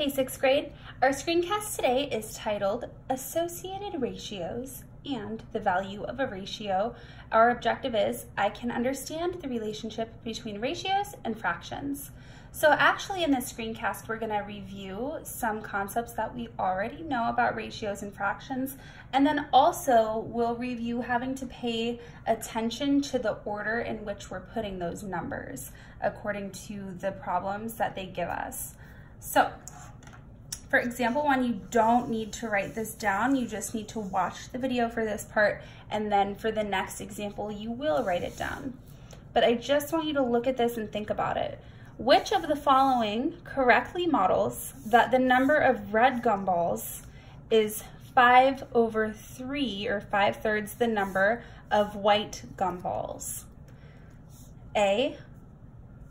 Hey, sixth grade. Our screencast today is titled Associated Ratios and the Value of a Ratio. Our objective is I can understand the relationship between ratios and fractions. So actually in this screencast, we're going to review some concepts that we already know about ratios and fractions, and then also we'll review having to pay attention to the order in which we're putting those numbers according to the problems that they give us. So for example 1, you don't need to write this down. You just need to watch the video for this part, and then for the next example, you will write it down. But I just want you to look at this and think about it. Which of the following correctly models that the number of red gumballs is 5/3, or 5/3 the number of white gumballs? A,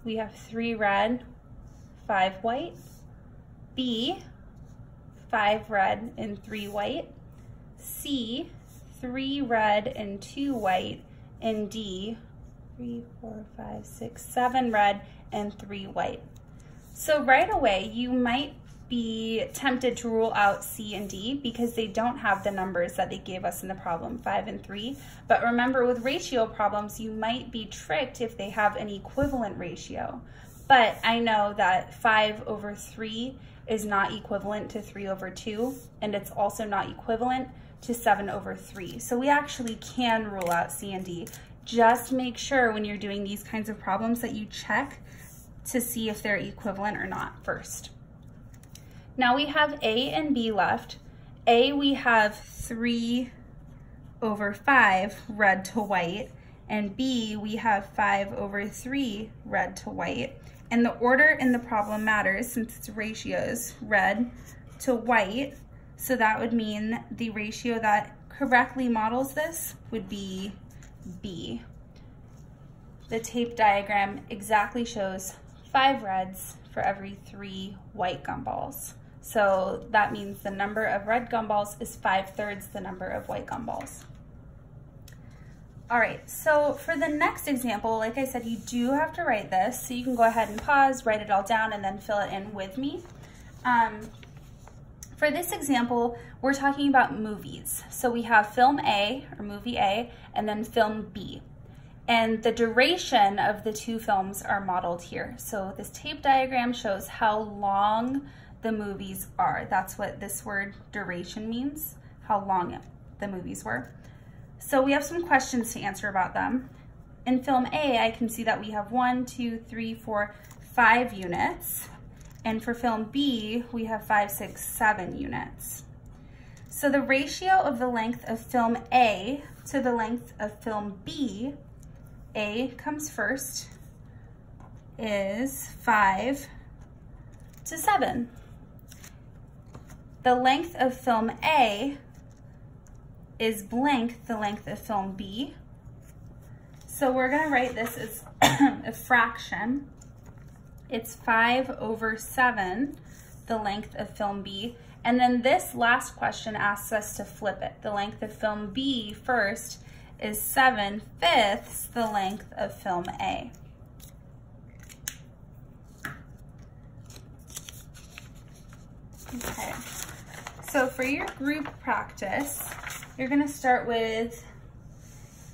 we have 3 red, 5 white. B, 5 red and 3 white. C, 3 red and 2 white. And D, 3, 4, 5, 6, 7 red and 3 white. So right away, you might be tempted to rule out C and D because they don't have the numbers that they gave us in the problem, 5 and 3. But remember, with ratio problems, you might be tricked if they have an equivalent ratio. But I know that 5/3 is not equivalent to 3/2, and it's also not equivalent to 7/3. So we actually can rule out C and D. Just make sure when you're doing these kinds of problems that you check to see if they're equivalent or not first. Now we have A and B left. A, we have 3/5 red to white, and B, we have 5/3 red to white. And the order in the problem matters since it's ratios, red to white. So that would mean the ratio that correctly models this would be B. The tape diagram exactly shows 5 reds for every 3 white gumballs. So that means the number of red gumballs is 5/3 the number of white gumballs. All right, so for the next example, like I said, you do have to write this. So you can go ahead and pause, write it all down, and then fill it in with me. For this example, we're talking about movies. So we have film A, or movie A, and then film B. And the duration of the 2 films are modeled here. So this tape diagram shows how long the movies are. That's what this word duration means, how long the movies were. So we have some questions to answer about them. In film A, I can see that we have 1, 2, 3, 4, 5 units. And for film B, we have 5, 6, 7 units. So the ratio of the length of film A to the length of film B, A comes first, is 5:7. The length of film A is blank the length of film B. So we're gonna write this as a fraction. It's 5/7, the length of film B. And then this last question asks us to flip it. The length of film B first is 7/5 the length of film A. Okay, so for your group practice, you're gonna start with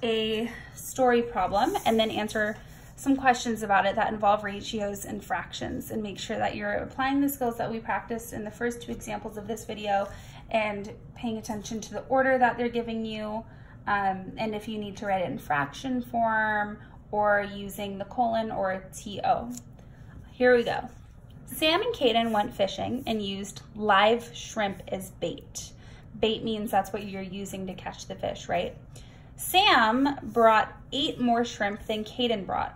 a story problem and then answer some questions about it that involve ratios and fractions, and make sure that you're applying the skills that we practiced in the first 2 examples of this video and paying attention to the order that they're giving you, and if you need to write it in fraction form or using the colon or TO. Here we go. Sam and Kaden went fishing and used live shrimp as bait. Bait means that's what you're using to catch the fish, right? Sam brought 8 more shrimp than Kaden brought.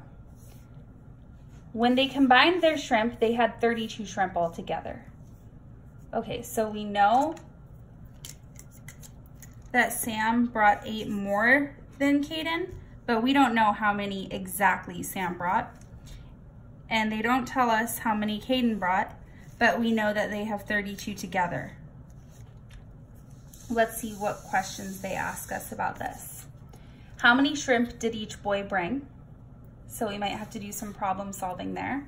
When they combined their shrimp, they had 32 shrimp altogether. Okay, so we know that Sam brought 8 more than Kaden, but we don't know how many exactly Sam brought. And they don't tell us how many Kaden brought, but we know that they have 32 together. Let's see what questions they ask us about this. How many shrimp did each boy bring? So we might have to do some problem solving there.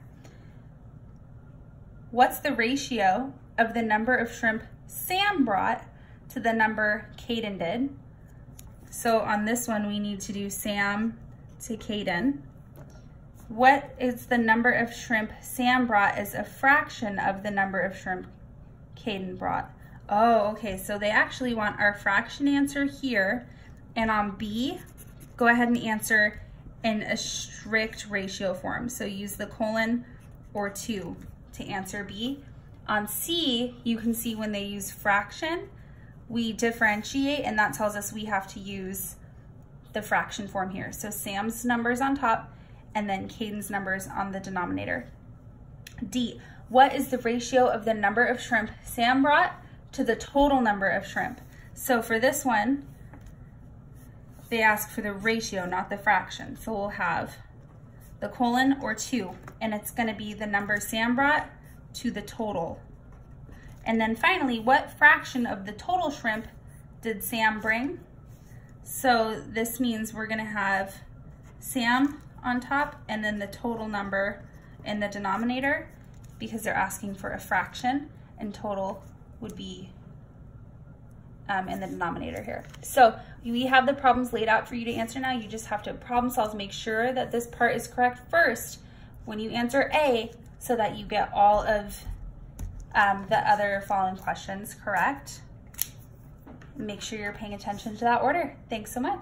what's the ratio of the number of shrimp Sam brought to the number Caden did? So on this one, we need to do Sam to Caden. What is the number of shrimp Sam brought as a fraction of the number of shrimp Caden brought? Oh, okay, so they actually want our fraction answer here, and on B, go ahead and answer in a strict ratio form. So use the colon or 2 to answer B. On C, you can see when they use fraction, we differentiate, and that tells us we have to use the fraction form here. So Sam's numbers on top, and then Caden's numbers on the denominator. D, what is the ratio of the number of shrimp Sam brought to the total number of shrimp? So for this one, they ask for the ratio, not the fraction. So we'll have the colon or 2, and it's gonna be the number Sam brought to the total. And then finally, what fraction of the total shrimp did Sam bring? So this means we're gonna have Sam on top and then the total number in the denominator, because they're asking for a fraction, and total would be in the denominator here. So we have the problems laid out for you to answer now. You just have to problem solve, make sure that this part is correct first when you answer A, so that you get all of the other following questions correct. Make sure you're paying attention to that order. Thanks so much.